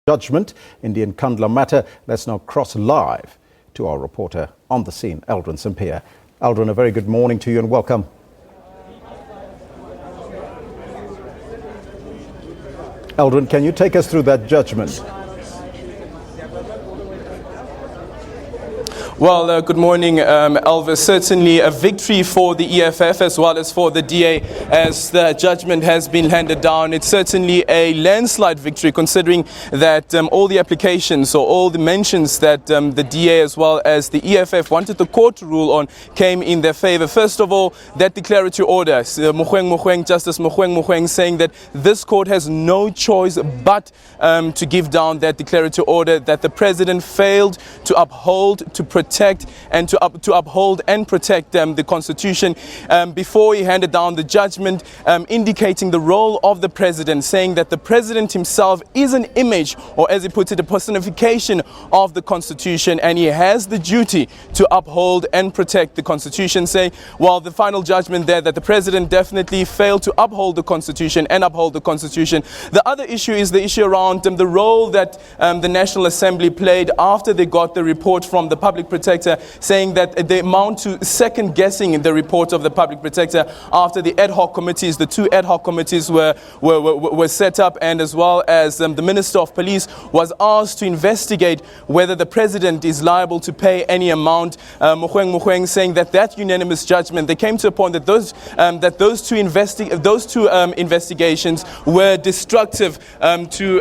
Judgment in the Nkandla matter. Let's now cross live to our reporter on the scene, Aldrin Sampear. Aldrin, a very good morning to you and welcome. Aldrin, can you take us through that judgment? Well, good morning, Elvis. Certainly a victory for the EFF as well as for the DA as the judgment has been handed down. It's certainly a landslide victory considering that all the applications or all the mentions that the DA as well as the EFF wanted the court to rule on came in their favor. First of all, that declaratory order, Justice Mogoeng saying that this court has no choice but to give down that declaratory order that the president failed to uphold, to protect and to uphold and protect the Constitution before he handed down the judgment, indicating the role of the president, saying that the president himself is an image, or as he puts it, a personification of the Constitution, and he has the duty to uphold and protect the Constitution. Saying, well, the final judgment there that the president definitely failed to uphold the Constitution and uphold the Constitution. The other issue is the issue around the role that the National Assembly played after they got the report from the Public Protector, saying that they amount to second guessing in the report of the Public Protector after the ad hoc committees, the two ad hoc committees were set up, and as well as the Minister of Police was asked to investigate whether the president is liable to pay any amount. Mogoeng saying that unanimous judgment, they came to a point that those two investigations were destructive to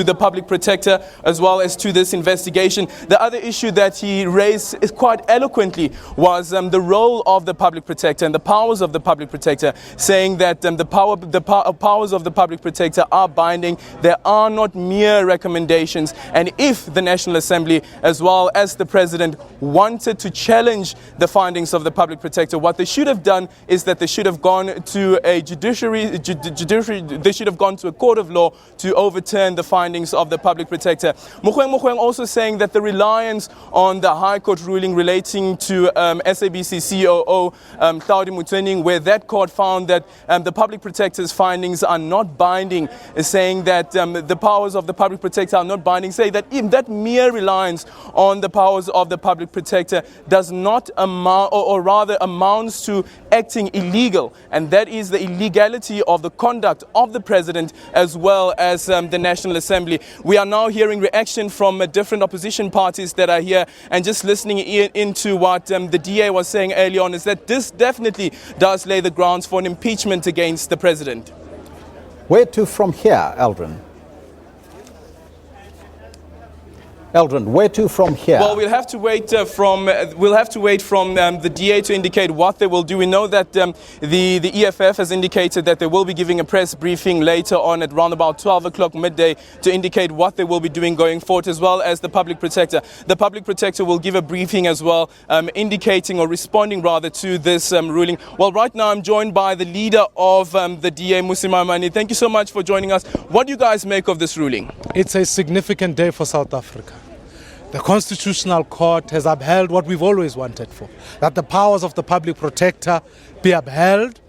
the Public Protector as well as to this investigation. The other issue that he raised quite eloquently was the role of the Public Protector and the powers of the Public Protector, saying that the powers of the Public Protector are binding. There are not mere recommendations, and if the National Assembly as well as the President wanted to challenge the findings of the Public Protector, what they should have done is that they should have gone to a they should have gone to a court of law to overturn the findings of the Public Protector. Mogoeng also saying that the reliance on the High Court ruling relating to SABC COO where that court found that the Public Protector's findings are not binding, saying that the powers of the Public Protector are not binding, saying that even that mere reliance on the powers of the Public Protector does not amount, or rather amounts to acting illegal, and that is the illegality of the conduct of the President as well as the National Assembly. We are now hearing reaction from different opposition parties that are here, and just listening into what the DA was saying early on is that this definitely does lay the grounds for an impeachment against the President. Where to from here, Aldrin? Eldrin, where to from here? Well, we'll have to wait from the DA to indicate what they will do. We know that the EFF has indicated that they will be giving a press briefing later on at around about 12 o'clock midday to indicate what they will be doing going forward, as well as the Public Protector. The Public Protector will give a briefing as well, indicating or responding rather to this ruling. Well, right now I'm joined by the leader of the DA, Mmusi Maimane. Thank you so much for joining us. What do you guys make of this ruling? It's a significant day for South Africa. The Constitutional Court has upheld what we've always wanted for, that the powers of the Public Protector be upheld,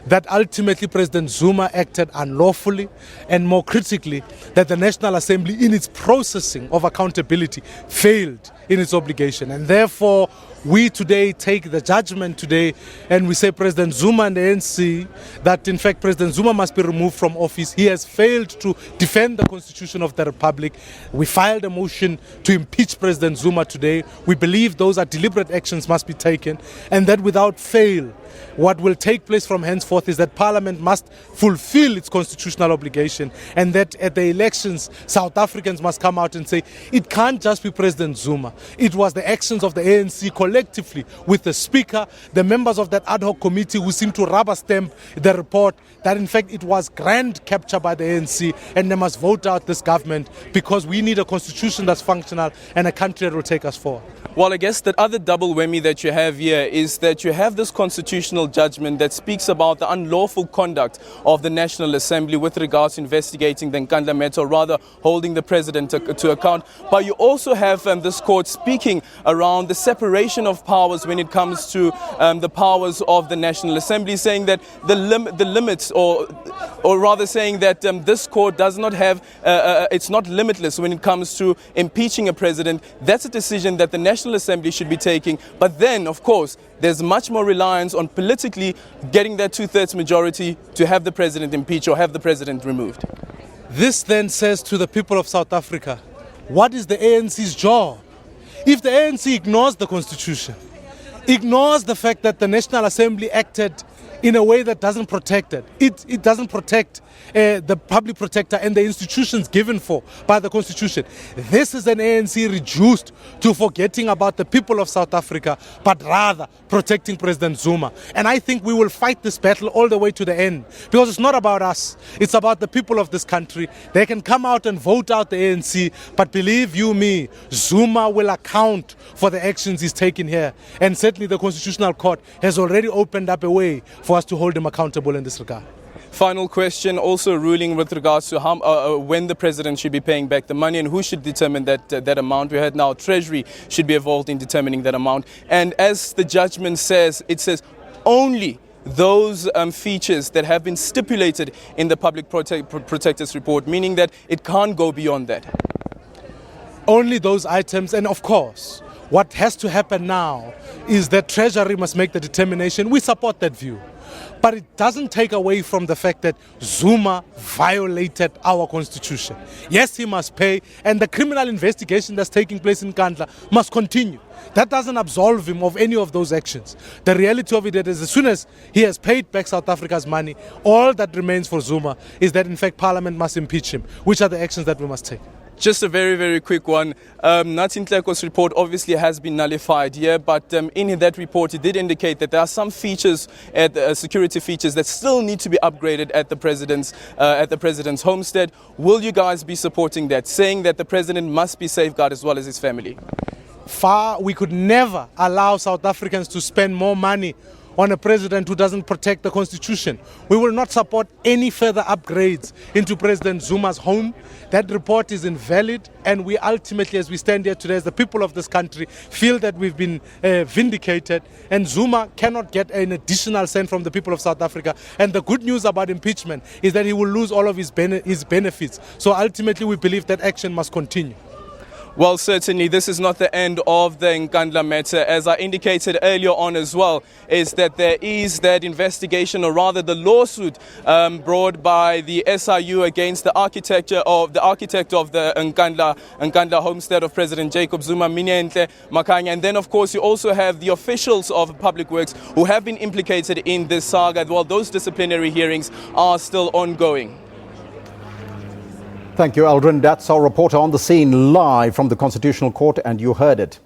that ultimately President Zuma acted unlawfully, and more critically, that the National Assembly in its processing of accountability failed in its obligation. And therefore, we today take the judgment today and we say President Zuma and the ANC that in fact President Zuma must be removed from office. He has failed to defend the Constitution of the Republic. We filed a motion to impeach President Zuma today. We believe those are deliberate actions must be taken, and that without fail what will take place from henceforth is that Parliament must fulfill its constitutional obligation, and that at the elections South Africans must come out and say it can't just be President Zuma. It was the actions of the ANC collectively with the Speaker, the members of that ad hoc committee who seem to rubber stamp the report, that in fact it was grand capture by the ANC, and they must vote out this government because we need a constitution that's functional and a country that will take us forward. Well, I guess that other double whammy that you have here is that you have this constitutional judgment that speaks about the unlawful conduct of the National Assembly with regards to investigating the Nkandla matter, or rather holding the president to account. But you also have this court speaking around the separation separation of powers when it comes to the powers of the National Assembly, saying that the limits, or rather saying that this court does not have, it's not limitless when it comes to impeaching a president. That's a decision that the National Assembly should be taking. But then, of course, there's much more reliance on politically getting that 2/3 majority to have the president impeached or have the president removed. This then says to the people of South Africa, what is the ANC's job? If the ANC ignores the Constitution, ignores the fact that the National Assembly acted in a way that doesn't protect it, it doesn't protect the public protector and the institutions given for by the Constitution. This is an ANC reduced to forgetting about the people of South Africa, but rather protecting President Zuma. And I think we will fight this battle all the way to the end, because it's not about us, it's about the people of this country. They can come out and vote out the ANC, but believe you me, Zuma will account for the actions he's taken here. And certainly the Constitutional Court has already opened up a way for us to hold him accountable in this regard. Final question, also ruling with regards to how, when the president should be paying back the money and who should determine that amount. We heard now Treasury should be involved in determining that amount. And as the judgment says, it says only those features that have been stipulated in the Public Protector's report, meaning that it can't go beyond that. Only those items, and of course, what has to happen now is that Treasury must make the determination. We support that view. But it doesn't take away from the fact that Zuma violated our constitution. Yes, he must pay, and the criminal investigation that's taking place in Nkandla must continue. That doesn't absolve him of any of those actions. The reality of it is, as soon as he has paid back South Africa's money, all that remains for Zuma is that, in fact, Parliament must impeach him, which are the actions that we must take. Just a very, very quick one. Nathi Nhleko's report obviously has been nullified here, but in that report it did indicate that there are some features, security features, that still need to be upgraded at the president's homestead. Will you guys be supporting that, saying that the president must be safeguarded as well as his family? We could never allow South Africans to spend more money on a president who doesn't protect the Constitution. We will not support any further upgrades into President Zuma's home. That report is invalid, and we ultimately, as we stand here today, as the people of this country, feel that we've been vindicated, and Zuma cannot get an additional cent from the people of South Africa. And the good news about impeachment is that he will lose all of his benefits. So ultimately we believe that action must continue. Well, certainly this is not the end of the Nkandla matter. As I indicated earlier on as well, is that there is that investigation, or rather the lawsuit brought by the SIU against the architect of the Nkandla homestead of President Jacob Zuma, Minenhle Makanya. And then, of course, you also have the officials of Public Works who have been implicated in this saga. Well, those disciplinary hearings are still ongoing. Thank you, Aldrin. That's our reporter on the scene live from the Constitutional Court, and you heard it.